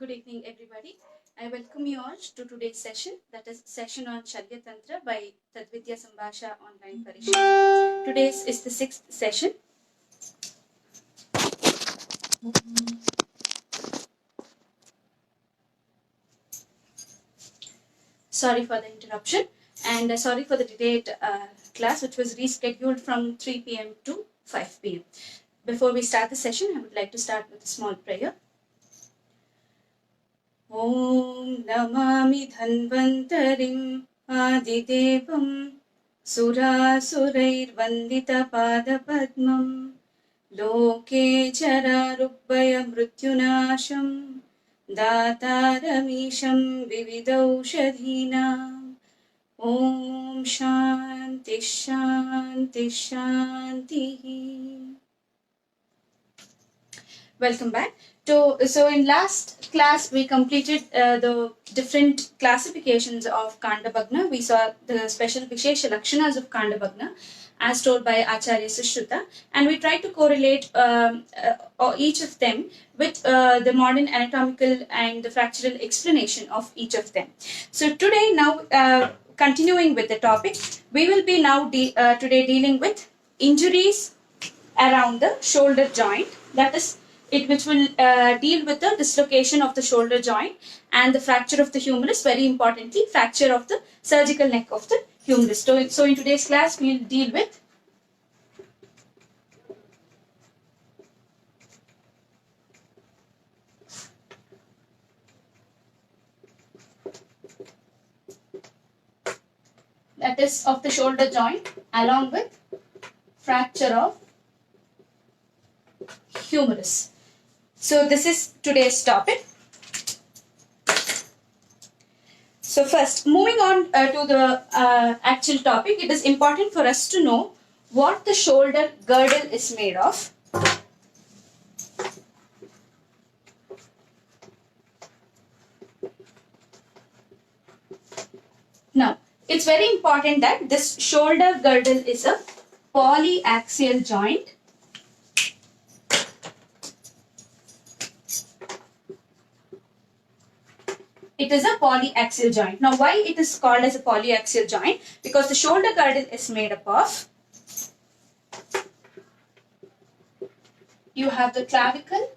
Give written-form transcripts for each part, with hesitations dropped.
Good evening, everybody. I welcome you all to today's session, that is session on Shalya Tantra by Tadvidya Sambhasha Online Parishad. Today's is the sixth session. Sorry for the interruption and sorry for the delayed class, which was rescheduled from 3 p.m. to 5 p.m. Before we start the session, I would like to start with a small prayer. Om Namami Dhanvantarim Adidevam Surasurairvanditapadapatmam Loke Chararubhaya Mrityunasham Dataramisham Vividaushadhinam Om Shanti Shanti Shanti. Welcome back. So in last class we completed the different classifications of Kandabhagna. We saw the special Vishesha Lakshanas of Kandabhagna as told by Acharya Sushruta, and we tried to correlate each of them with the modern anatomical and the fractural explanation of each of them. So today, now continuing with the topic, we will be now today dealing with injuries around the shoulder joint, that is which will deal with the dislocation of the shoulder joint and the fracture of the humerus, very importantly fracture of the surgical neck of the humerus. So in today's class we will deal with that is of the shoulder joint along with fracture of humerus. So this is today's topic. So first, moving on to the actual topic, it is important for us to know what the shoulder girdle is made of. Now, it's very important that this shoulder girdle is a polyaxial joint. It is a polyaxial joint. Now, why it is called as a polyaxial joint? Because the shoulder girdle is made up of, you have the clavicle,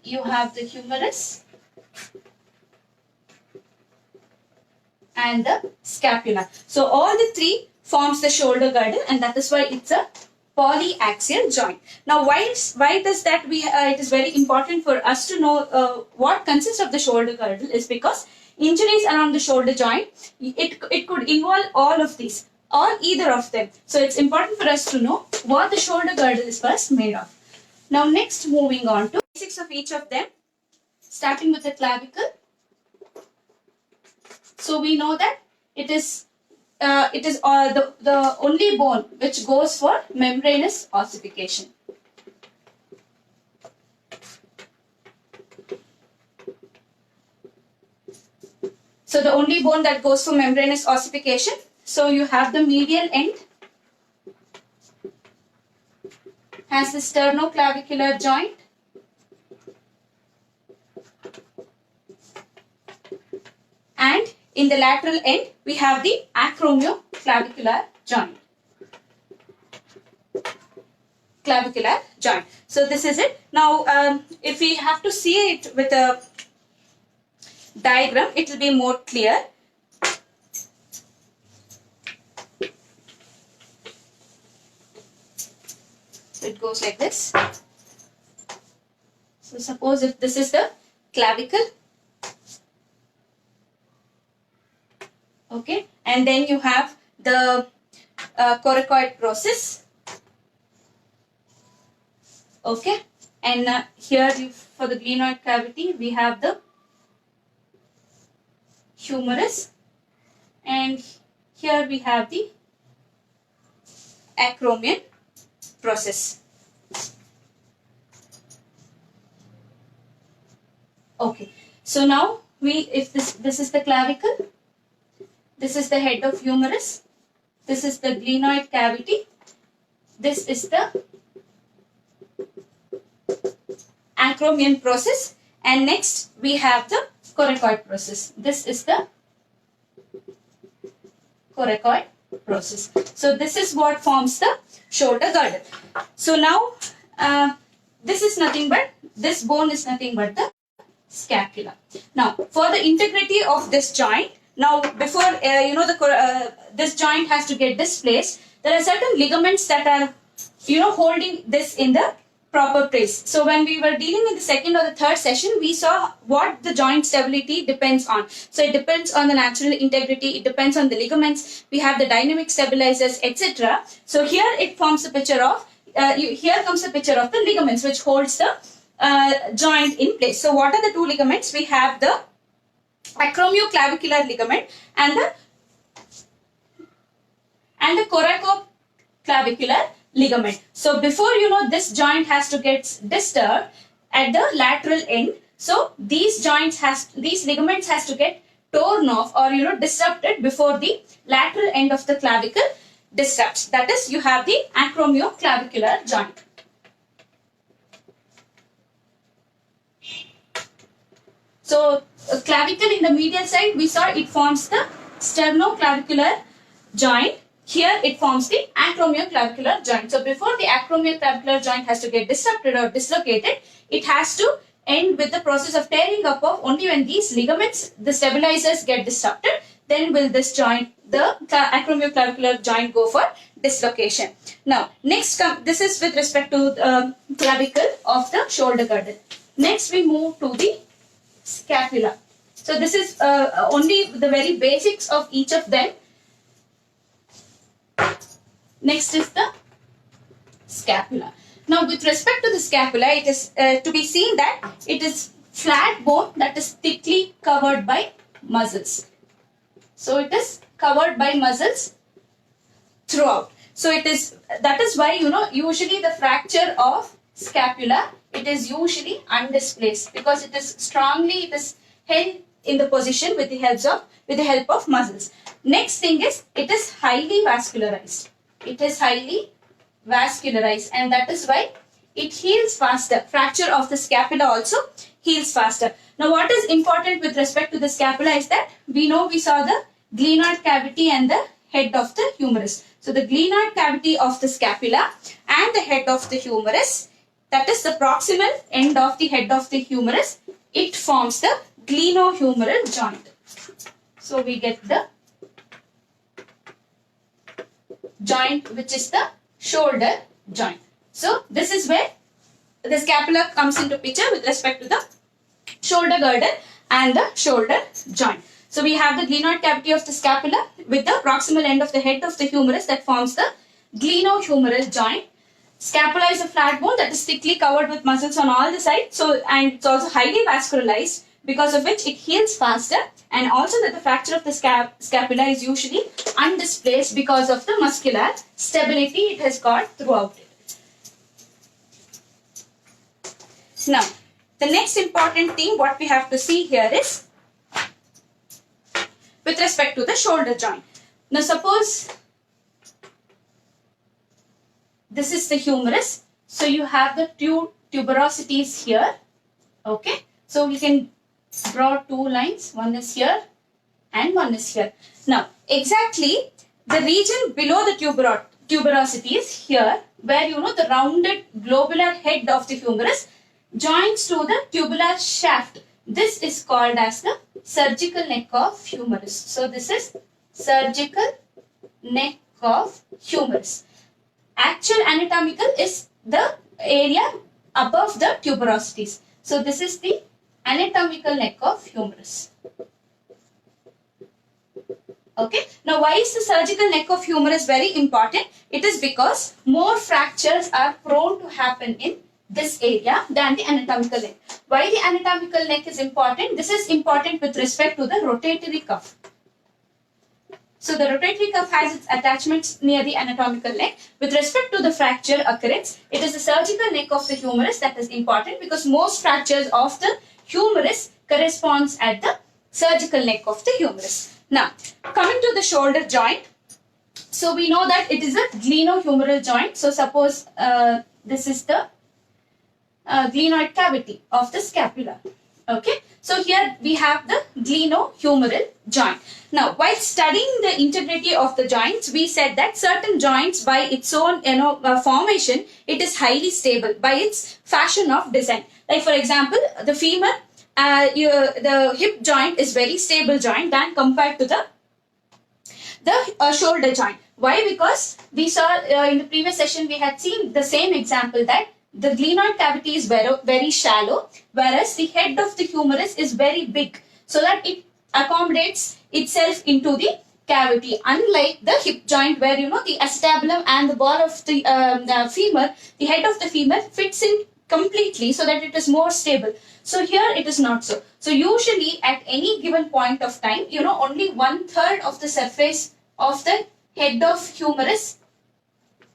you have the humerus, and the scapula. So, all the three forms the shoulder girdle, and that is why it's a polyaxial joint. Now, why does that it is very important for us to know what consists of the shoulder girdle is because injuries around the shoulder joint, it could involve all of these or either of them. So it's important for us to know what the shoulder girdle is first made of. Now next, moving on to basics of each of them, starting with the clavicle. So we know that it is the only bone which goes for membranous ossification. So the only bone that goes for membranous ossification. So you have the medial end has the sternoclavicular joint, and in the lateral end, we have the acromioclavicular joint. Clavicular joint. So this is it. Now, if we have to see it with a diagram, it will be more clear. So it goes like this. So suppose if this is the clavicle. Okay, and then you have the coracoid process. Okay, and here for the glenoid cavity we have the humerus, and here we have the acromion process. Okay, so now if this is the clavicle, this is the head of humerus, this is the glenoid cavity, this is the acromion process, And next we have the coracoid process. This is the coracoid process. So this is what forms the shoulder girdle. So now this is nothing but, this bone is nothing but the scapula. Now for the integrity of this joint, now before this joint has to get displaced, there are certain ligaments that are holding this in the proper place. So when we were dealing in the second or the third session, we saw what the joint stability depends on. So it depends on the natural integrity, it depends on the ligaments, we have the dynamic stabilizers, etc. So here it forms a picture of, here comes a picture of the ligaments which holds the joint in place. So what are the two ligaments? We have the acromioclavicular ligament and the coracoclavicular ligament. So before this joint has to get disturbed at the lateral end, so these ligaments has to get torn off or disrupted before the lateral end of the clavicle disrupts. That is, you have the acromioclavicular joint. So clavicle in the medial side, we saw it forms the sternoclavicular joint. Here it forms the acromioclavicular joint. So before the acromioclavicular joint has to get disrupted or dislocated, it has to end with the process of tearing up of only when these ligaments, the stabilizers, get disrupted, then will this joint, the acromioclavicular joint, go for dislocation. Now next this is with respect to the clavicle of the shoulder girdle. Next we move to the scapula. So this is only the very basics of each of them. Next is the scapula. Now with respect to the scapula, it is to be seen that it is flat bone that is thickly covered by muscles. So it is covered by muscles throughout. So it is, that is why usually the fracture of scapula, it is usually undisplaced because it is held in the position with the help of muscles. Next thing is, it is highly vascularized. It is highly vascularized, and that is why it heals faster. Fracture of the scapula also heals faster. Now what is important with respect to the scapula is that we saw the glenoid cavity and the head of the humerus. So the glenoid cavity of the scapula and the head of the humerus, that is the proximal end of the head of the humerus, it forms the glenohumeral joint. So we get the joint which is the shoulder joint. So this is where the scapula comes into picture with respect to the shoulder girdle and the shoulder joint. So we have the glenoid cavity of the scapula with the proximal end of the head of the humerus that forms the glenohumeral joint. Scapula is a flat bone that is thickly covered with muscles on all the sides. So, and it's also highly vascularized, because of which it heals faster, and also that the fracture of the scapula is usually undisplaced because of the muscular stability it has got throughout it. Now, the next important thing what we have to see here is with respect to the shoulder joint. Now suppose this is the humerus. So you have the two tuberosities here. Okay. So we can draw two lines. One is here and one is here. Now exactly the region below the tuberosity is here, where the rounded globular head of the humerus joins to the tubular shaft. This is called as the surgical neck of humerus. So this is surgical neck of humerus. Actual anatomical is the area above the tuberosities. So this is the anatomical neck of humerus. Okay. Now why is the surgical neck of humerus very important? It is because more fractures are prone to happen in this area than the anatomical neck. Why the anatomical neck is important? This is important with respect to the rotatory cuff. So the rotatory cuff has its attachments near the anatomical neck. With respect to the fracture occurrence, it is the surgical neck of the humerus that is important, because most fractures of the humerus corresponds at the surgical neck of the humerus. Now, coming to the shoulder joint. So we know that it is a glenohumeral joint. So suppose this is the glenoid cavity of the scapula. Okay, so here we have the glenohumeral joint. Now, while studying the integrity of the joints, we said that certain joints by its own formation, it is highly stable by its fashion of design. Like for example, the femur, the hip joint is very stable joint than compared to the shoulder joint. Why? Because we saw in the previous session we had seen the same example that the glenoid cavity is very shallow, whereas the head of the humerus is very big, so that it accommodates itself into the cavity. Unlike the hip joint, where the acetabulum and the ball of the femur, the head of the femur fits in completely, so that it is more stable. So here it is not so. So usually at any given point of time, only 1/3 of the surface of the head of humerus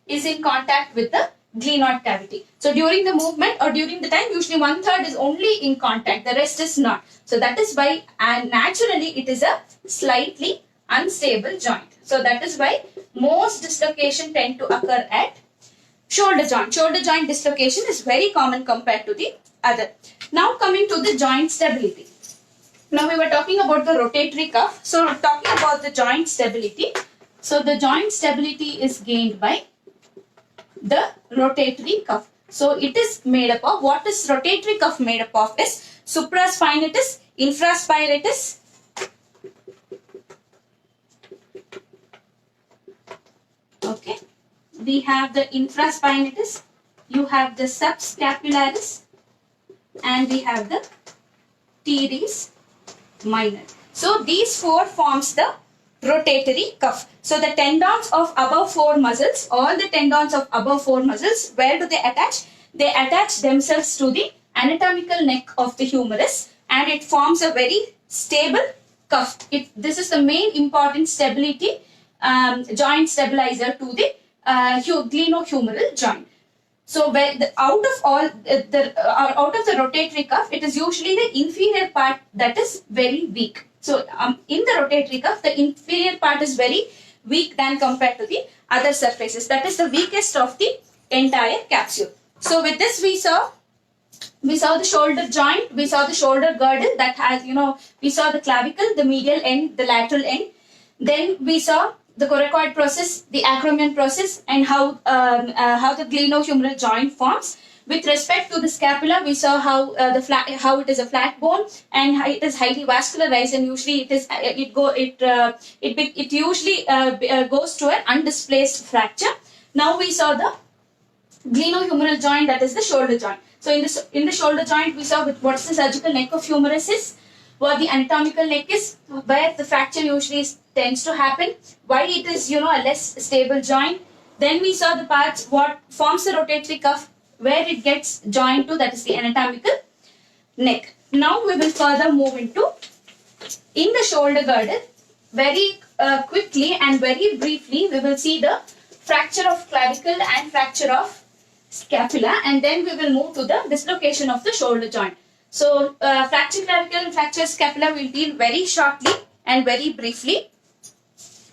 is in contact with the glenoid cavity. So during the movement or during the time, usually 1/3 is only in contact, the rest is not. So that is why, and naturally it is a slightly unstable joint. So that is why most dislocation tend to occur at shoulder joint. Shoulder joint dislocation is very common compared to the other. Now coming to the joint stability. Now we were talking about the rotatory cuff. So talking about the joint stability. So the joint stability is gained by the rotatory cuff. So it is made up of, what is rotatory cuff made up of is supraspinatus, infraspiratus, okay, we have the infraspinatus, you have the subscapularis, and we have the teres minor. So these four forms the rotatory cuff. So the tendons of above four muscles, all the tendons of above four muscles, where do they attach? They attach themselves to the anatomical neck of the humerus, and it forms a very stable cuff. This is the main important stability joint stabilizer to the glenohumeral joint. So out of the rotatory cuff, it is usually the inferior part that is very weak. So in the rotatory cuff, the inferior part is very weak than compared to the other surfaces. That is the weakest of the entire capsule. So with this we saw the shoulder joint, we saw the shoulder girdle that has, we saw the clavicle, the medial end, the lateral end. Then we saw the coracoid process, the acromion process, and how the glenohumeral joint forms. With respect to the scapula, we saw how it is a flat bone and how it is highly vascularized, and usually it usually goes to an undisplaced fracture. Now we saw the glenohumeral joint, that is the shoulder joint. So in the shoulder joint, we saw what's the surgical neck of humerus is, what the anatomical neck is, where the fracture usually tends to happen, why it is a less stable joint. Then we saw the parts what forms the rotatory cuff, where it gets joined to, that is the anatomical neck. Now we will further move into in the shoulder girdle. Very quickly and very briefly we will see the fracture of clavicle and fracture of scapula, and then we will move to the dislocation of the shoulder joint. So fracture clavicle and fracture scapula will deal very shortly and very briefly.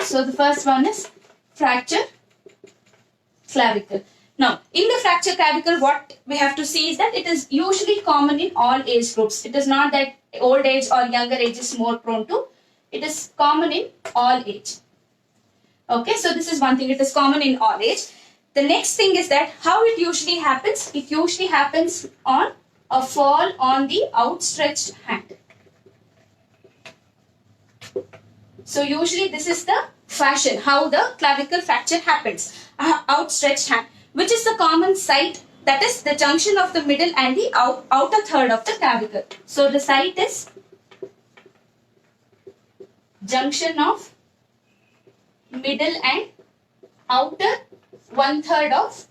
So the first one is fracture clavicle. Now, in the fracture clavicle, what we have to see is that it is usually common in all age groups. It is not that old age or younger age is more prone to. It is common in all age. Okay, so this is one thing. It is common in all age. The next thing is that how it usually happens. It usually happens on a fall on the outstretched hand. So usually this is the fashion, how the clavicle fracture happens. Outstretched hand, which is the common site, that is the junction of the middle and the outer third of the clavicle. So the site is junction of middle and outer 1/3 of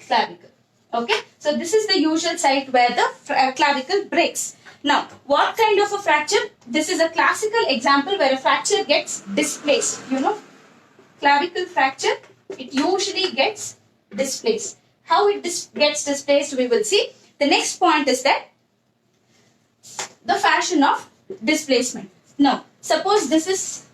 clavicle. Okay, so this is the usual site where the clavicle breaks. Now, what kind of a fracture? This is a classical example where a fracture gets displaced. Clavicle fracture, it usually gets displaced. How it gets displaced, we will see. The next point is that the fashion of displacement. Now, suppose this is,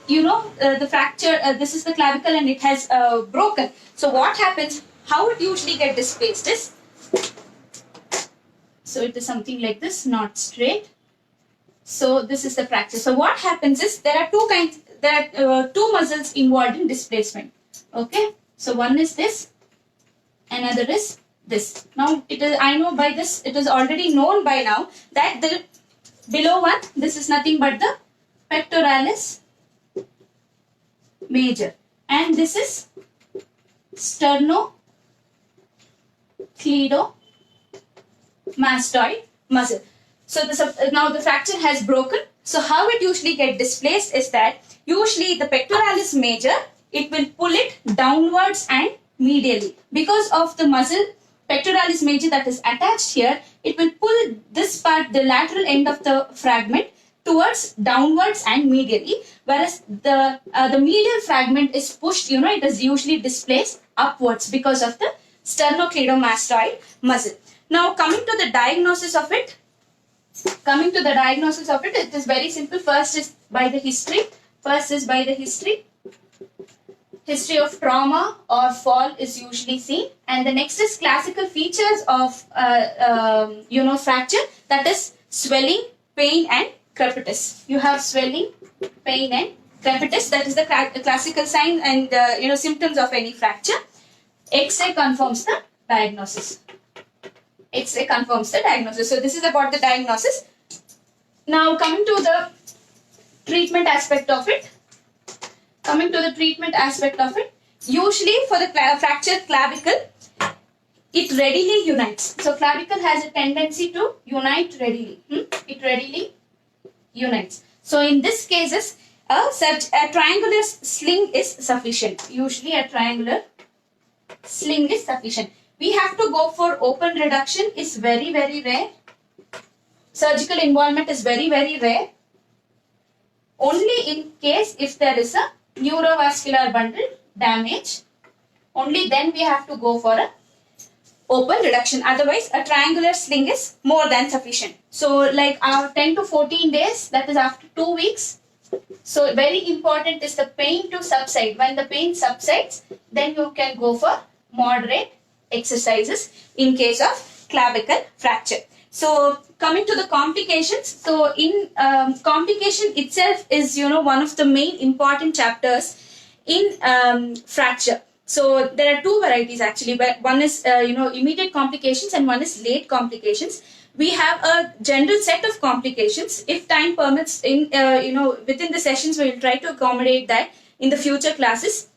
the fracture, this is the clavicle and it has broken. So what happens, how it usually gets displaced is, So it is something like this, not straight. So this is the fracture. So what happens is there are two muscles involved in displacement. Okay. So one is this, another is this. Now it is, I know by this, it is already known by now that the below one, this is nothing but the pectoralis major, and this is sternocleidomastoid muscle. So now the fracture has broken. So how it usually get displaced is that usually the pectoralis major, it will pull it downwards and medially. Because of the muscle pectoralis major that is attached here, it will pull this part, the lateral end of the fragment, towards downwards and medially, whereas the medial fragment is pushed, it is usually displaced upwards because of the sternocleidomastoid muscle. Now coming to the diagnosis of it, it is very simple. First is by the history. History of trauma or fall is usually seen, and the next is classical features of fracture, that is swelling, pain and crepitus. You have swelling, pain and crepitus, that is the classical sign and symptoms of any fracture. X-ray confirms the diagnosis. So this is about the diagnosis. Now coming to the treatment aspect of it. Usually for the fractured clavicle, it readily unites. So clavicle has a tendency to unite readily. It readily unites. So in this cases, a triangular sling is sufficient. Usually a triangular sling is sufficient. We have to go for open reduction, is very, very rare. Surgical involvement is very, very rare. Only in case if there is a neurovascular bundle damage, only then we have to go for a open reduction. Otherwise, a triangular sling is more than sufficient. So like 10 to 14 days, that is after 2 weeks. So very important is the pain to subside. When the pain subsides, then you can go for moderate exercises in case of clavicle fracture. So coming to the complications. So in complication itself is one of the main important chapters in fracture. So there are two varieties actually. One is immediate complications and one is late complications. We have a general set of complications. If time permits, in within the sessions, we will try to accommodate that in the future classes,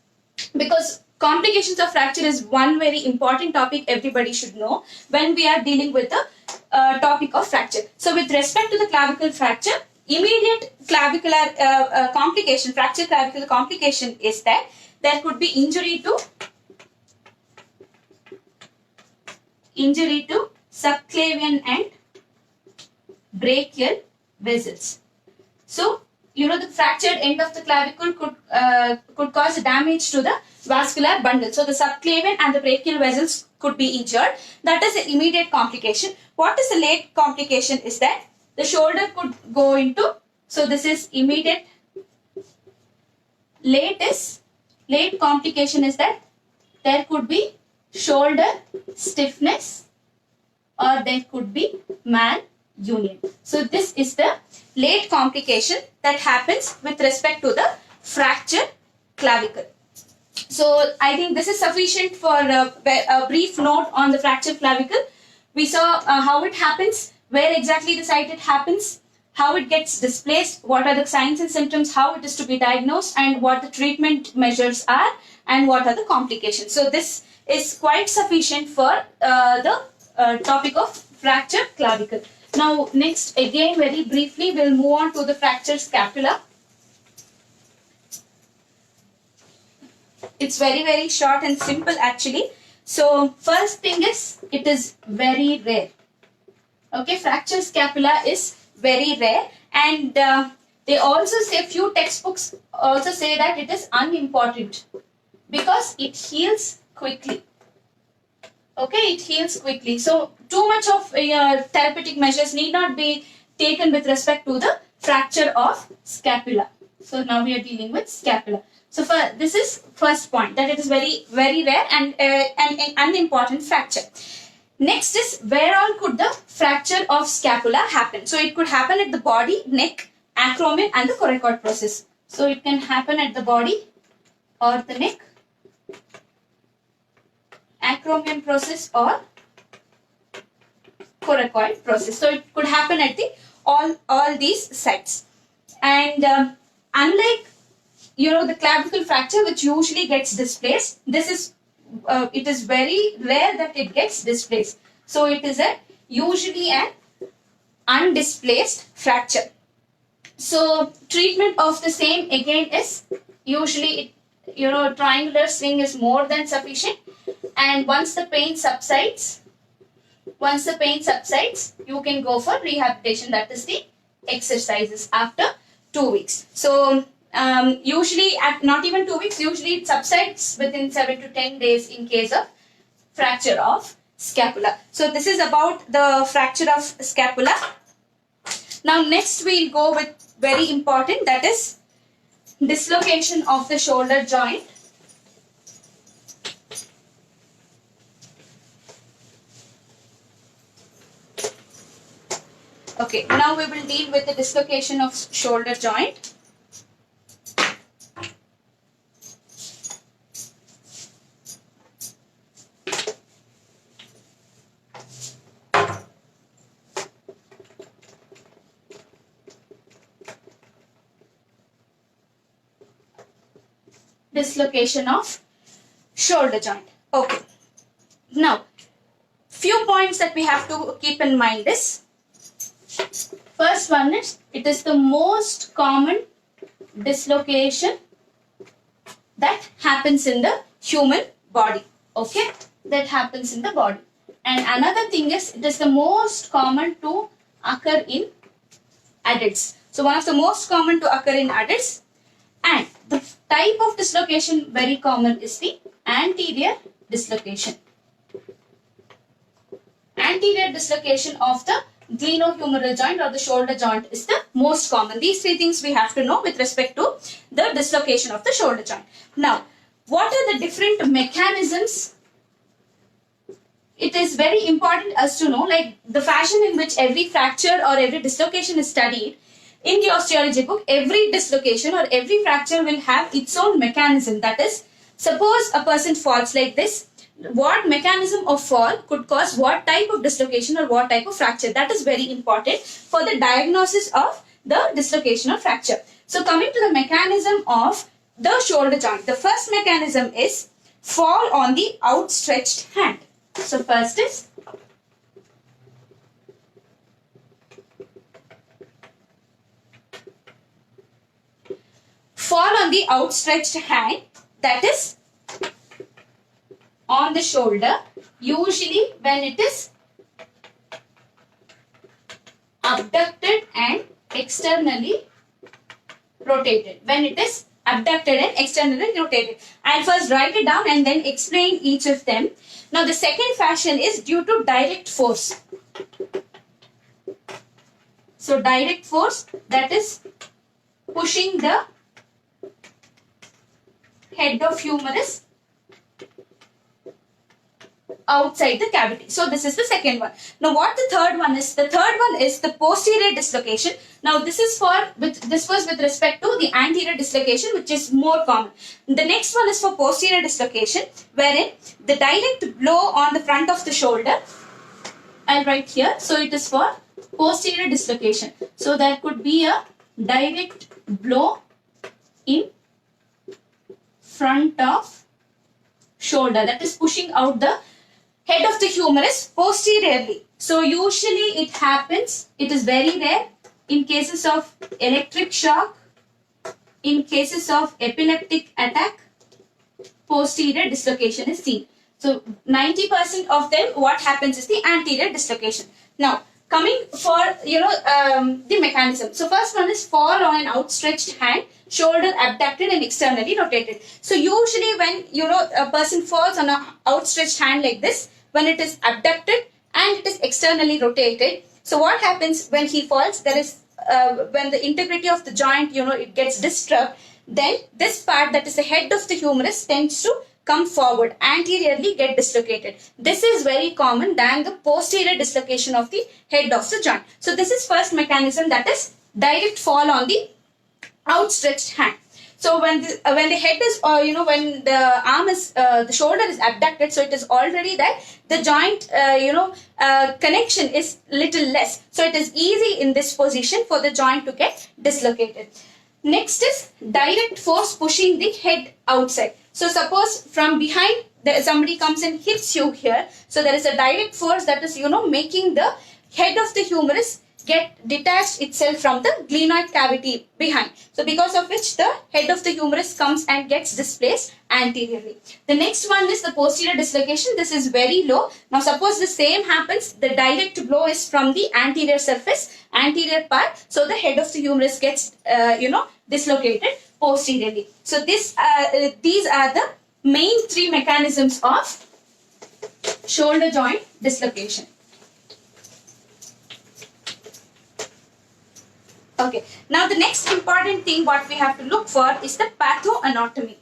because complications of fracture is one very important topic everybody should know when we are dealing with the topic of fracture. So with respect to the clavicle fracture, immediate clavicular complication, fracture clavicle complication is that there could be injury to subclavian and brachial vessels. So the fractured end of the clavicle could cause damage to the vascular bundle. So the subclavian and the brachial vessels could be injured. That is the immediate complication. What is the late complication is that the shoulder could go into, so this is immediate. Late complication is that there could be shoulder stiffness or there could be malunion. So this is the late complication that happens with respect to the fractured clavicle. So I think this is sufficient for a brief note on the fractured clavicle. We saw how it happens, where exactly the site it happens, how it gets displaced, what are the signs and symptoms, how it is to be diagnosed, and what the treatment measures are, and what are the complications. So this is quite sufficient for the topic of fractured clavicle. Now next, again very briefly, we'll move on to the fractured scapula. It's very, very short and simple actually. So first thing is, it is very rare. Okay, fractured scapula is very rare, and they also say, few textbooks also say that it is unimportant because it heals quickly. Okay, it heals quickly. So too much of therapeutic measures need not be taken with respect to the fracture of scapula. So now we are dealing with scapula. So this is first point, that it is very, very rare and an unimportant fracture. Next is where all could the fracture of scapula happen. So it could happen at the body, neck, acromion and the coracoid process. So it can happen at the body or the neck, acromion process or coracoid process. So it could happen at the all these sites. And unlike the clavicle fracture which usually gets displaced, this is it is very rare that it gets displaced. So it is usually an undisplaced fracture. So treatment of the same again is usually triangular sling is more than sufficient, and once the pain subsides, you can go for rehabilitation, that is the exercises after 2 weeks. So usually at not even 2 weeks, usually it subsides within 7 to 10 days in case of fracture of scapula. So this is about the fracture of scapula. Now next we'll go with very important, that is dislocation of the shoulder joint. Okay, now we will deal with the dislocation of shoulder joint. Dislocation of shoulder joint. Okay. Now, few points that we have to keep in mind is, first one is, it is the most common dislocation that happens in the human body. Okay, that happens in the body. And another thing is, it is the most common to occur in adults. So one of the most common to occur in adults. And the type of dislocation very common is the anterior dislocation. Anterior dislocation of the glenohumeral joint or the shoulder joint is the most common. These three things we have to know with respect to the dislocation of the shoulder joint. Now, what are the different mechanisms? It is very important us to know, like the fashion in which every fracture or every dislocation is studied. In the osteology book, every dislocation or every fracture will have its own mechanism. That is, suppose a person falls like this, what mechanism of fall could cause what type of dislocation or what type of fracture. That is very important for the diagnosis of the dislocation or fracture. So coming to the mechanism of the shoulder joint, the first mechanism is fall on the outstretched hand. So first is fall on the outstretched hand, that is on the shoulder, usually when it is abducted and externally rotated. When it is abducted and externally rotated. I'll first write it down and then explain each of them. Now the second fashion is due to direct force. So direct force, that is pushing the head of humerus outside the cavity. So this is the second one. Now what the third one is? The third one is the posterior dislocation. Now this was with respect to the anterior dislocation, which is more common. The next one is for posterior dislocation, wherein the direct blow on the front of the shoulder. I'll write here. So it is for posterior dislocation. So there could be a direct blow in front of shoulder, that is pushing out the head of the humerus posteriorly. So usually it happens, it is very rare in cases of electric shock, in cases of epileptic attack, posterior dislocation is seen. So 90% of them, what happens is the anterior dislocation. Now coming for the mechanism. So first one is fall on an outstretched hand, shoulder abducted and externally rotated. So usually when a person falls on an outstretched hand like this, when it is abducted and it is externally rotated. So what happens when he falls? There is when the integrity of the joint it gets disturbed, then this part, that is the head of the humerus, tends to come forward, anteriorly get dislocated. This is very common than the posterior dislocation of the head of the joint. So this is first mechanism, that is direct fall on the outstretched hand. So when the head is, when the arm is, the shoulder is abducted, so it is already that the joint, connection is little less. So it is easy in this position for the joint to get dislocated. Next is direct force pushing the head outside. So suppose from behind somebody comes and hits you here. So there is a direct force that is, making the head of the humerus get detached itself from the glenoid cavity behind. So because of which the head of the humerus comes and gets displaced anteriorly. The next one is the posterior dislocation. This is very low. Now suppose the same happens, the direct blow is from the anterior surface, anterior part. So the head of the humerus gets, dislocated posteriorly. So these are the main three mechanisms of shoulder joint dislocation. Okay, now the next important thing what we have to look for is the pathoanatomy.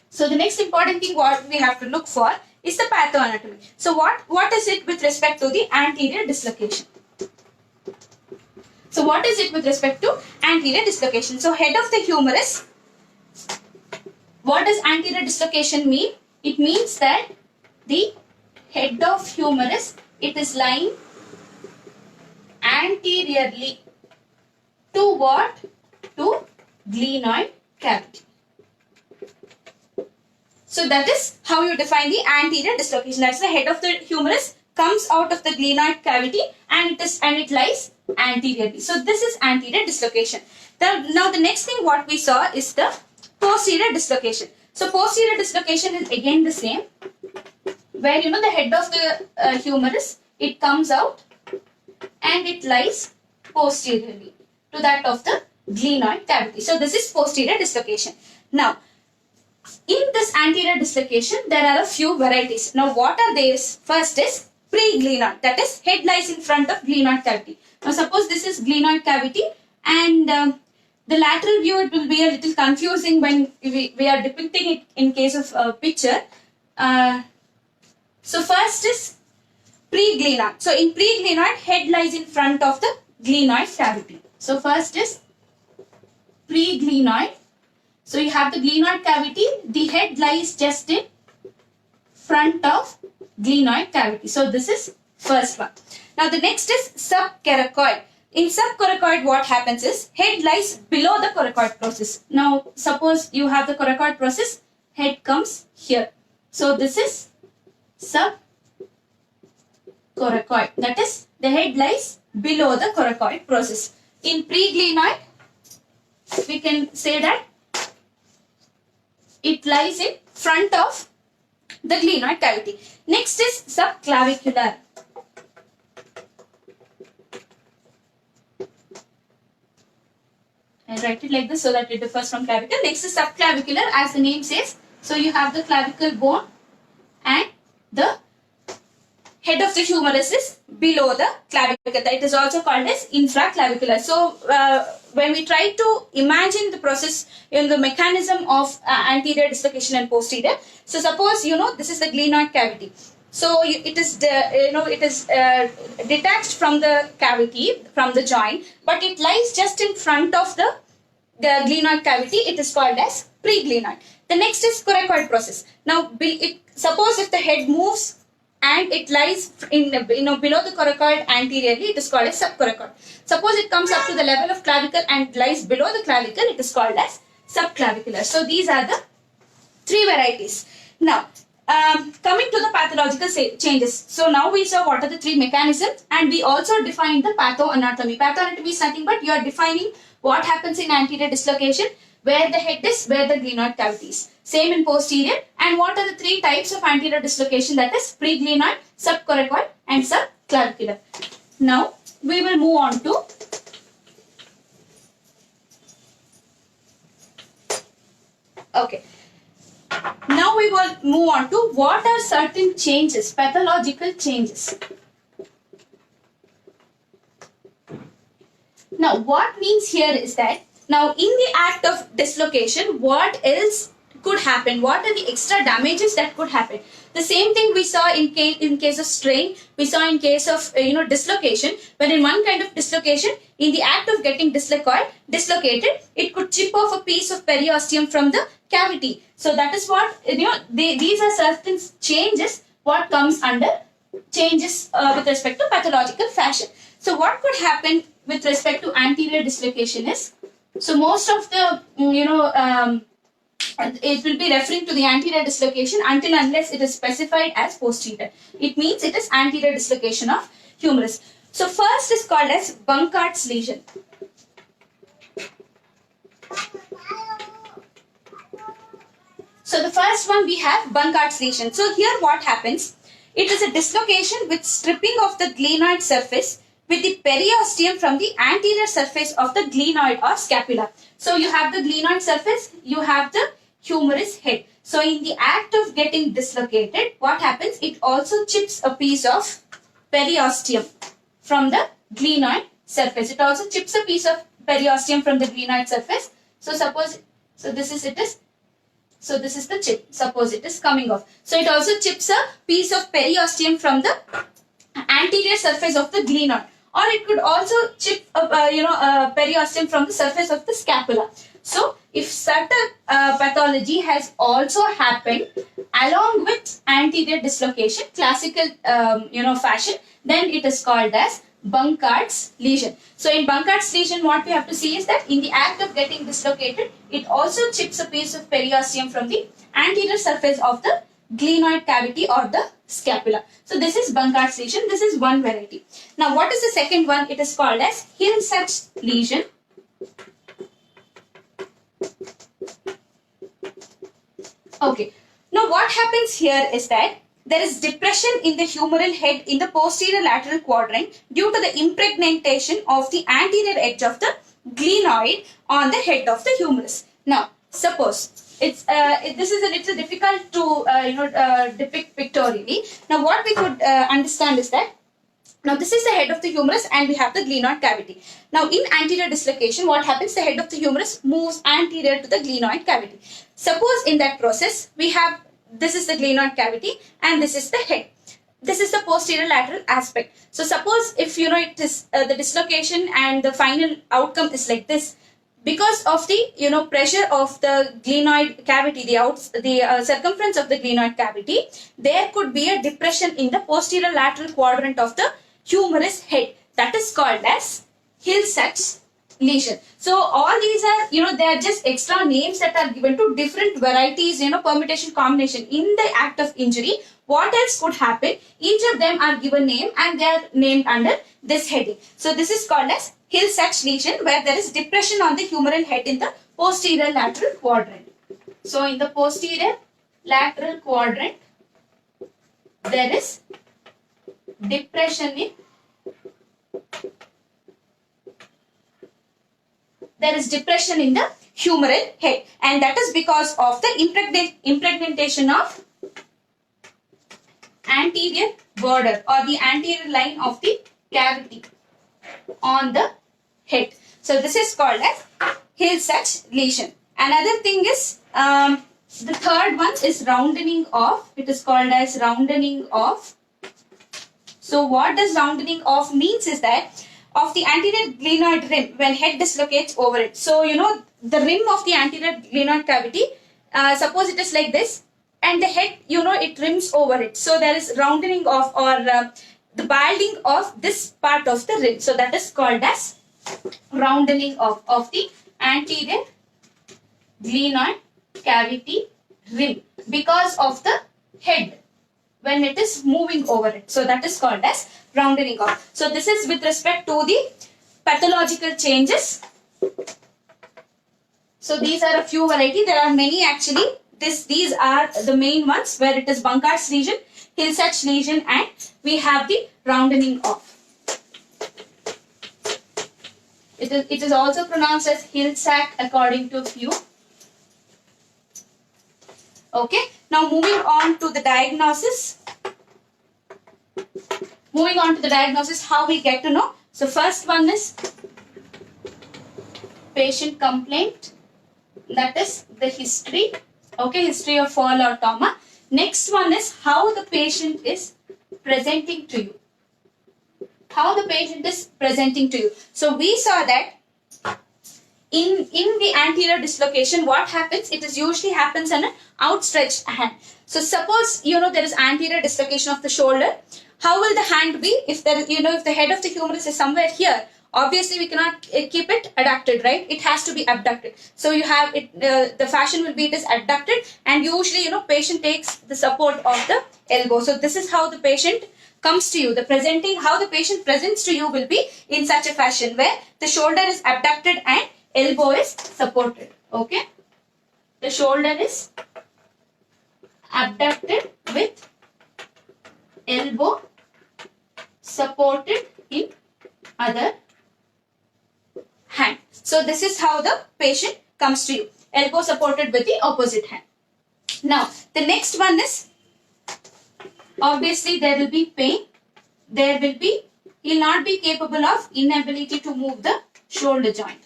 So the next important thing what we have to look for is the pathoanatomy. So what is it with respect to the anterior dislocation? So what is it with respect to anterior dislocation? So head of the humerus, what does anterior dislocation mean? It means that the head of humerus, it is lying anteriorly to what? To glenoid cavity. So that is how you define the anterior dislocation. That's the head of the humerus comes out of the glenoid cavity and it lies anteriorly. So this is anterior dislocation. Now the next thing what we saw is the posterior dislocation. So posterior dislocation is again the same, where the head of the humerus, it comes out and it lies posteriorly to that of the glenoid cavity. So this is posterior dislocation. Now in this anterior dislocation there are a few varieties. Now what are these? First is pre-glenoid, that is head lies in front of glenoid cavity. Now suppose this is glenoid cavity and the lateral view, it will be a little confusing when we are depicting it in case of a picture. So first is pre-glenoid. So in pre-glenoid, head lies in front of the glenoid cavity. So first is pre-glenoid. So you have the glenoid cavity, the head lies just in front of glenoid cavity. So this is first one. Now the next is subcoracoid. In subcoracoid, what happens is head lies below the coracoid process. Now suppose you have the coracoid process, head comes here. So this is subcoracoid. That is the head lies below the coracoid process. In pre-glenoid, we can say that it lies in front of the glenoid cavity. Next is subclavicular. I write it like this so that it differs from clavicle. Next is subclavicular, as the name says. So you have the clavicle bone and the head of the humerus is below the clavicle. That is also called as infraclavicular. So when we try to imagine the process in the mechanism of anterior dislocation and posterior. So suppose this is the glenoid cavity. So it is detached from the cavity, from the joint, but it lies just in front of the glenoid cavity. It is called as pre-glenoid. The next is coracoid process. Now suppose if the head moves and it lies in below the coracoid anteriorly, it is called as subcoracoid. Suppose it comes up to the level of clavicle and lies below the clavicle, it is called as subclavicular. So these are the three varieties. Now coming to the pathological changes. So now we saw what are the three mechanisms and we also defined the pathoanatomy. Pathoanatomy is nothing but you are defining what happens in anterior dislocation, where the head is, where the glenoid cavity is. Same in posterior. And what are the three types of anterior dislocation, that is pre-glenoid, subcoracoid and subclavicular. Now we will move on to Now we will move on to what are certain changes, pathological changes. Now what means here is that Now, in the act of dislocation, what else could happen? What are the extra damages that could happen? The same thing we saw in case of strain, we saw in case of dislocation. But in one kind of dislocation, in the act of getting dislocated, it could chip off a piece of periosteum from the cavity. So that is what these are certain changes. What comes under changes with respect to pathological fashion. So what could happen with respect to anterior dislocation is, so most of the it will be referring to the anterior dislocation until unless it is specified as posterior. It means it is anterior dislocation of humerus. So first is called as Bunckert's lesion. So the first one we have Bunckert's lesion. So here what happens? It is a dislocation with stripping of the glenoid surface with the periosteum from the anterior surface of the glenoid or scapula. So you have the glenoid surface, you have the humerus head. So in the act of getting dislocated, what happens? It also chips a piece of periosteum from the glenoid surface. It also chips a piece of periosteum from the glenoid surface. So suppose, so this is so this is the chip. Suppose it is coming off. So it also chips a piece of periosteum from the anterior surface of the glenoid, or it could also chip a periosteum from the surface of the scapula. So if such a pathology has also happened along with anterior dislocation, classical fashion, then it is called as Bunckert's lesion. So in Bunckert's lesion, what we have to see is that in the act of getting dislocated, it also chips a piece of periosteum from the anterior surface of the glenoid cavity or the scapula. So this is Bunckert's lesion. This is one variety. Now what is the second one? It is called as Hill-Sachs lesion. Okay. Now what happens here is that there is depression in the humeral head in the posterior lateral quadrant due to the impregnation of the anterior edge of the glenoid on the head of the humerus. Now, suppose this is a little difficult to depict pictorially. Now, what we could understand is that now this is the head of the humerus and we have the glenoid cavity. Now, in anterior dislocation, what happens? The head of the humerus moves anterior to the glenoid cavity. Suppose in that process we have, this is the glenoid cavity and this is the head. This is the posterior lateral aspect. So suppose if it is the dislocation and the final outcome is like this, because of the pressure of the glenoid cavity, the circumference of the glenoid cavity, there could be a depression in the posterior lateral quadrant of the humerus head. That is called as Hill-Sachs lesion. So all these are, they are just extra names that are given to different varieties, permutation, combination in the act of injury. What else could happen? Each of them are given name and they are named under this heading. So this is called as Hill-Sachs lesion, where there is depression on the humeral head in the posterior lateral quadrant. So in the posterior lateral quadrant, there is depression in the humeral head, and that is because of the impregnation of anterior border or the anterior line of the cavity on the head. So this is called as Hill-Sachs lesion. Another thing is the third one is roundening off. It is called as roundening off. So what does roundening off means is that of the anterior glenoid rim when head dislocates over it. So the rim of the anterior glenoid cavity, suppose it is like this and the head it rims over it. So there is roundening off or the balding of this part of the rim. So that is called as roundening off of the anterior glenoid cavity rim because of the head when it is moving over it. So that is called as roundening off. So this is with respect to the pathological changes. So these are a few varieties. There are many actually. These are the main ones where it is Bunckert's lesion, Hill-Sachs lesion, and we have the roundening off. It is also pronounced as Hill-Sachs according to few. Okay. Now moving on to the diagnosis. How we get to know. So first one is patient complaint, that is the history. Okay, history of fall or trauma. Next one is how the patient is presenting to you. How the patient is presenting to you. So we saw that in the anterior dislocation, what happens? It is usually happens on an outstretched hand. So suppose there is anterior dislocation of the shoulder. How will the hand be if there if the head of the humerus is somewhere here? Obviously, we cannot keep it adducted, right? It has to be abducted. So you have it. The fashion will be it is adducted, and usually patient takes the support of the elbow. So this is how the patient comes to you. How the patient presents to you will be in such a fashion where the shoulder is abducted and elbow is supported. Okay, the shoulder is abducted with elbow supported in other hand. So this is how the patient comes to you. Elbow supported with the opposite hand. Now the next one is, obviously there will be pain. There will be, he will not be capable of inability to move the shoulder joint.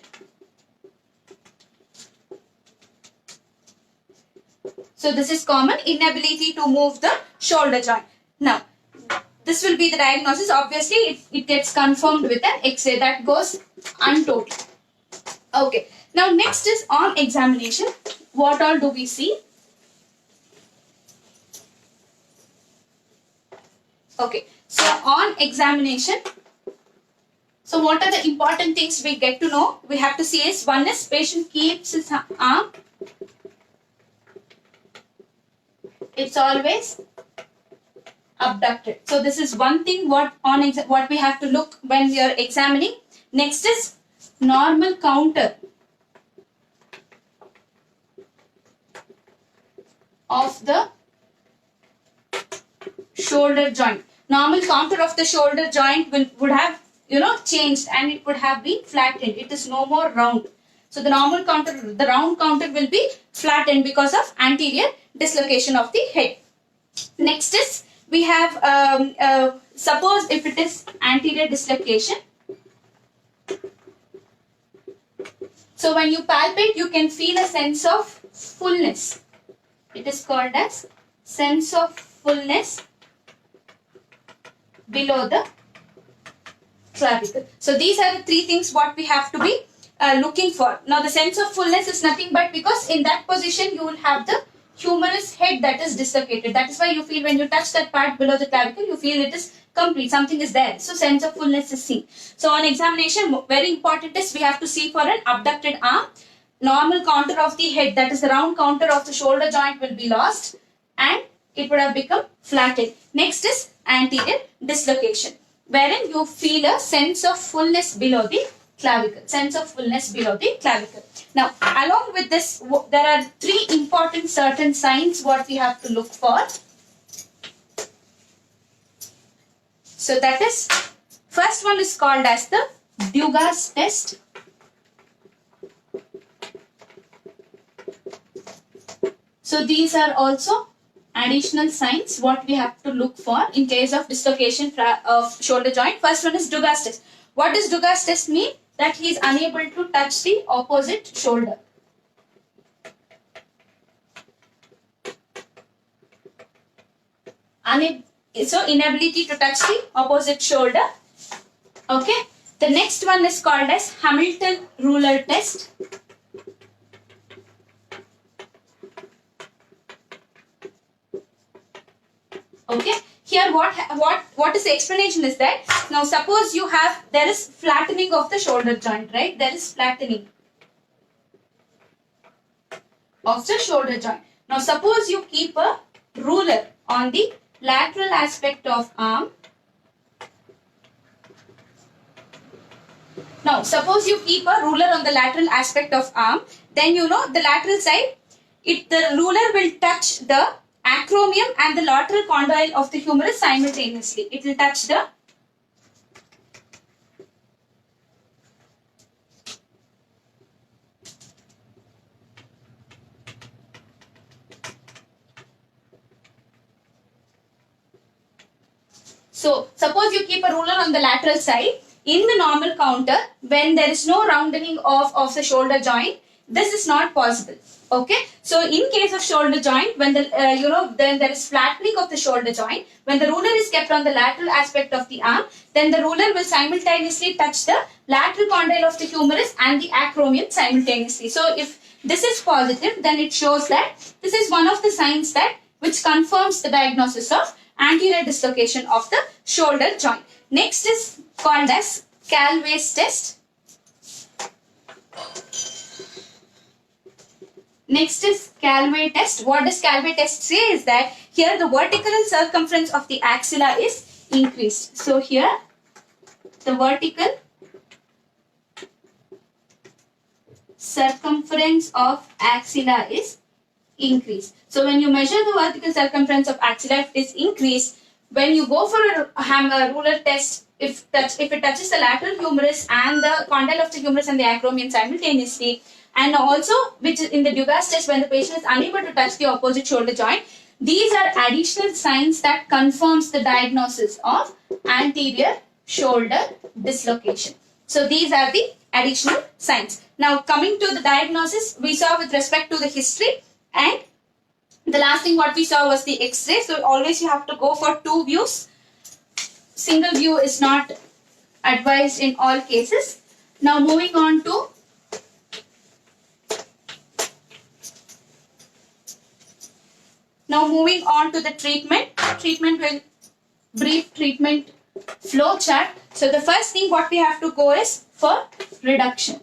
So this is common, inability to move the shoulder joint. Now, this will be the diagnosis. Obviously, it gets confirmed with an X-ray. That goes untold. Okay. Now, next is on examination. What all do we see? Okay. So, on examination, so what are the important things we get to know? We have to see is, one is patient keeps his arm. It's always abducted. So this is one thing what we have to look when we are examining. Next is normal counter of the shoulder joint. Normal counter of the shoulder joint would have changed, and it would have been flattened. It is no more round. So the normal counter, the round counter will be flattened because of anterior dislocation of the head. Next is, we have, suppose if it is anterior dislocation. So when you palpate, you can feel a sense of fullness. It is called as sense of fullness below the clavicle. So these are the three things what we have to be looking for. Now the sense of fullness is nothing but because in that position you will have the humerus head that is dislocated. That is why you feel when you touch that part below the clavicle, you feel it is complete. Something is there. So sense of fullness is seen. So on examination, very important is we have to see for an abducted arm. Normal counter of the head, that is the round counter of the shoulder joint, will be lost and it would have become flattened. Next is anterior dislocation, wherein you feel a sense of fullness below the clavicle. Sense of fullness below the clavicle. Now, along with this, there are three important certain signs what we have to look for. So that is, first one is called as the Dugas test. So these are also additional signs what we have to look for in case of dislocation of shoulder joint. First one is Dugas test. What does Dugas test mean? That he is unable to touch the opposite shoulder. So inability to touch the opposite shoulder. Okay. The next one is called as Hamilton ruler test. Okay. Here what is the explanation is that, now suppose you have, there is flattening of the shoulder joint, right? There is flattening of the shoulder joint. Now suppose you keep a ruler on the lateral aspect of arm. Now suppose you keep a ruler on the lateral aspect of arm, then the lateral side, the ruler will touch the acromion and the lateral condyle of the humerus simultaneously. It will touch the So suppose you keep a ruler on the lateral side, in the normal counter, when there is no rounding off of the shoulder joint, this is not possible. Okay, so in case of shoulder joint, when the then there is flattening of the shoulder joint, when the ruler is kept on the lateral aspect of the arm, then the ruler will simultaneously touch the lateral condyle of the humerus and the acromion simultaneously. So if this is positive, then it shows that this is one of the signs that which confirms the diagnosis of anterior dislocation of the shoulder joint. Next is called as Calvé's test. Next is Calvé test. What does Calvé test say is that here the vertical circumference of the axilla is increased. So here the vertical circumference of axilla is increased. So when you measure the vertical circumference of axilla, if it is increased, when you go for a ruler test, if it touches the lateral humerus and the condyle of the humerus and the acromion simultaneously, and also which is in the Dugas test when the patient is unable to touch the opposite shoulder joint, these are additional signs that confirms the diagnosis of anterior shoulder dislocation. So these are the additional signs. Now coming to the diagnosis, we saw with respect to the history, and the last thing what we saw was the X-ray. So always you have to go for 2 views. Single view is not advised in all cases. Now moving on to the treatment will brief treatment flow chart. So the first thing what we have to go is for reduction.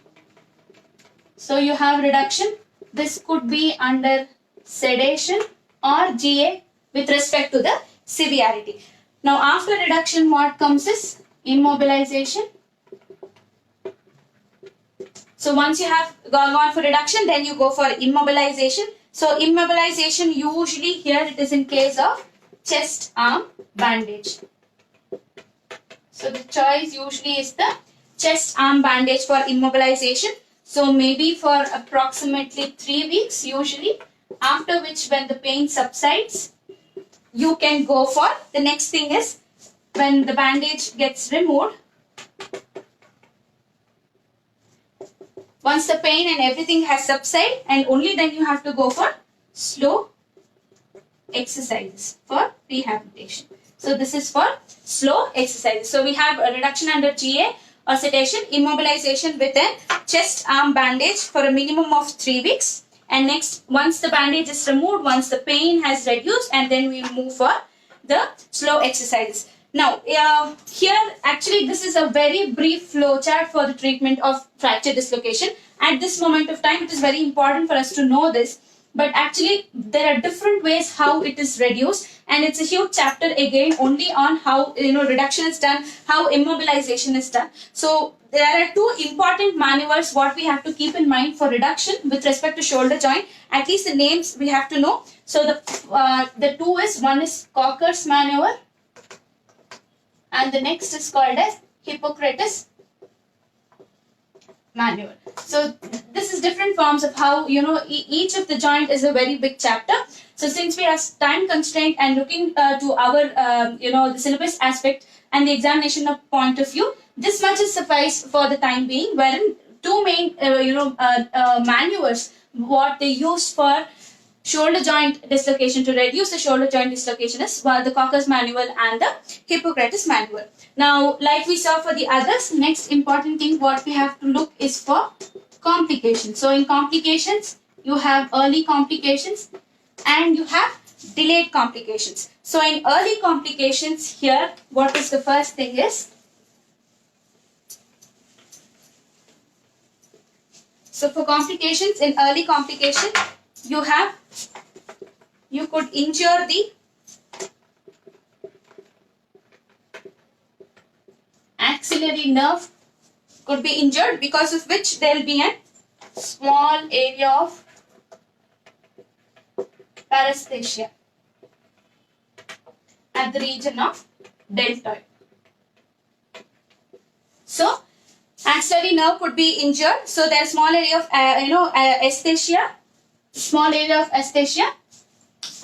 So you have reduction. This could be under sedation or GA with respect to the severity. Now after reduction, what comes is immobilization. So once you have gone for reduction, then you go for immobilization. So immobilization, usually here it is in case of chest arm bandage. So the choice usually is the chest arm bandage for immobilization. So maybe for approximately 3 weeks usually, after which when the pain subsides, you can go for the next thing is when the bandage gets removed. Once the pain and everything has subsided, and only then you have to go for slow exercises for rehabilitation. So this is for slow exercises. So we have a reduction under GA or sedation, immobilization with a chest arm bandage for a minimum of 3 weeks. And next, once the bandage is removed, once the pain has reduced, and then we move for the slow exercises. Now, here actually this is a very brief flow chart for the treatment of fracture dislocation. At this moment of time, it is very important for us to know this. But actually, there are different ways how it is reduced, and it's a huge chapter again only on how reduction is done, how immobilization is done. So there are 2 important maneuvers what we have to keep in mind for reduction with respect to shoulder joint. At least the names we have to know. So the 2 is, one is Cocker's maneuver, and the next is called as Hippocrates maneuver. So this is different forms of how each of the joint is a very big chapter. So since we are time constraint and looking to our the syllabus aspect and the examination of point of view, this much is suffice for the time being, wherein 2 main maneuvers what they use for shoulder joint dislocation, to reduce the shoulder joint dislocation, is the Cocker's maneuver and the Hippocrates maneuver. Now, like we saw for the others, next important thing what we have to look is for complications. So in complications, you have early complications and you have delayed complications. So in early complications here, what is the first thing is, so for complications, in early complication, you could injure the axillary nerve, could be injured, because of which there will be a small area of paresthesia at the region of deltoid. So axillary nerve could be injured, so there is small area of aesthesia, small area of aesthesia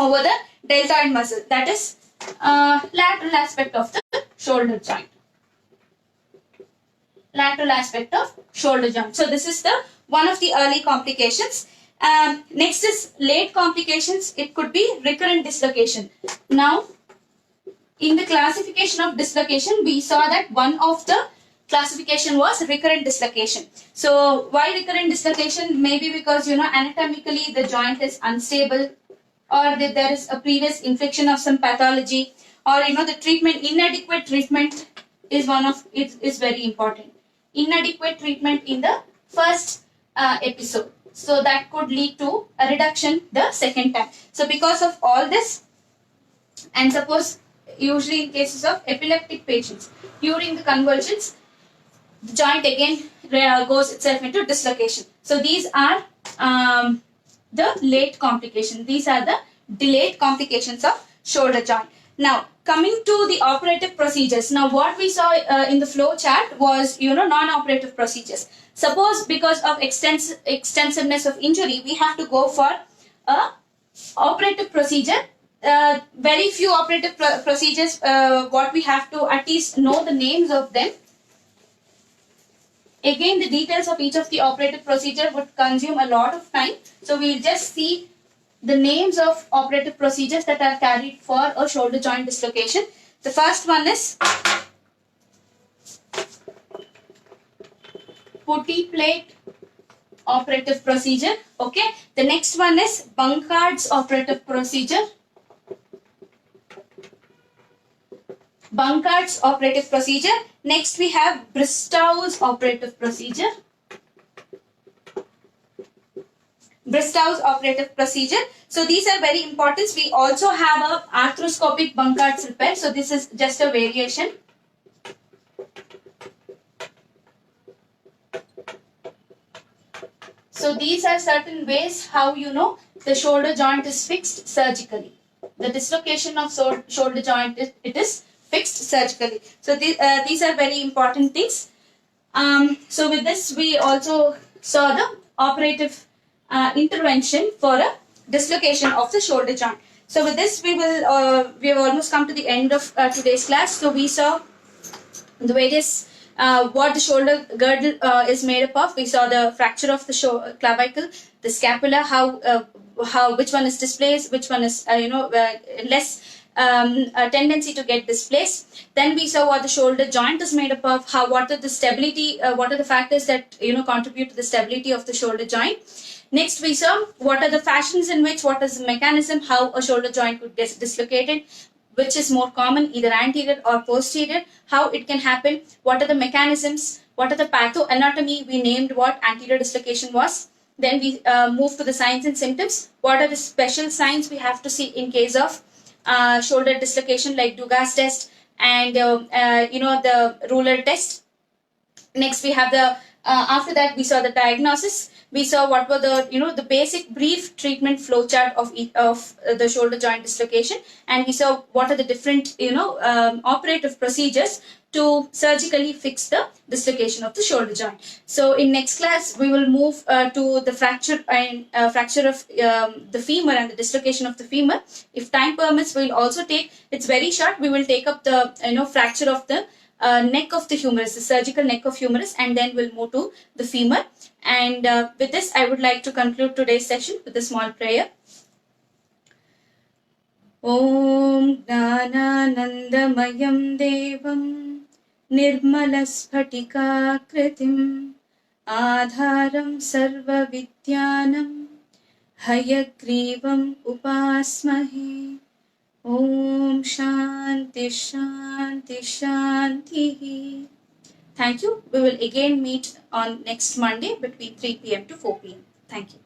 over the deltoid muscle, that is lateral aspect of the shoulder joint. lateral aspect of shoulder joint. So this is the one of the early complications. Next is late complications. It could be recurrent dislocation. Now, in the classification of dislocation, we saw that one of the classification was recurrent dislocation. So why recurrent dislocation? Maybe because anatomically the joint is unstable, or that there is a previous infection of some pathology, or the treatment, inadequate treatment is one of it is very important. Inadequate treatment in the first episode, so that could lead to a reduction the second time. So because of all this, and suppose usually in cases of epileptic patients, during the convulsions, the joint again goes itself into dislocation. So these are the late complications. These are the delayed complications of shoulder joint. Now, coming to the operative procedures. Now, what we saw in the flow chart was, non-operative procedures. Suppose because of extensiveness of injury, we have to go for a operative procedure. Very few operative procedures, what we have to at least know the names of them. Again, the details of each of the operative procedure would consume a lot of time. So we'll just see the names of operative procedures that are carried for a shoulder joint dislocation. The first one is putty plate operative procedure. Okay. The next one is Bankard's operative procedure. Bankard's operative procedure. Next we have Bristow's operative procedure. Bristow's operative procedure. So these are very important. We also have a arthroscopic Bankard's repair. So this is just a variation. So these are certain ways how the shoulder joint is fixed surgically. The dislocation of shoulder joint it is fixed surgically. So these are very important things. So with this we also saw the operative intervention for a dislocation of the shoulder joint. So with this we have almost come to the end of today's class. So we saw the various what the shoulder girdle is made up of. We saw the fracture of the clavicle, the scapula, how which one is displaced, which one is less a tendency to get displaced. Then we saw what the shoulder joint is made up of, what are the stability, what are the factors that contribute to the stability of the shoulder joint. Next we saw what are the fashions in which, what is the mechanism, how a shoulder joint could get dislocated, which is more common, either anterior or posterior, how it can happen, what are the mechanisms, what are the pathoanatomy, we named what anterior dislocation was. Then we move to the signs and symptoms. What are the special signs we have to see in case of shoulder dislocation, like Dugas test and the ruler test. Next we have the after that we saw the diagnosis. We saw what were the basic brief treatment flowchart of the shoulder joint dislocation, and we saw what are the different operative procedures to surgically fix the dislocation of the shoulder joint. So in next class we will move to the fracture and fracture of the femur and the dislocation of the femur. If time permits, we will also take, it's very short, we will take up the fracture of the neck of the humerus, the surgical neck of humerus, and then we'll move to the femur. And with this I would like to conclude today's session with a small prayer. Om Jnananandamayam Devam Nirmalaspatikakritim Adharam Sarva Vidyanam Hayagrivam Upasmahe. Om Shanti Shanti Shanti. Thank you. We will again meet on next Monday between 3 p.m. to 4 p.m. Thank you.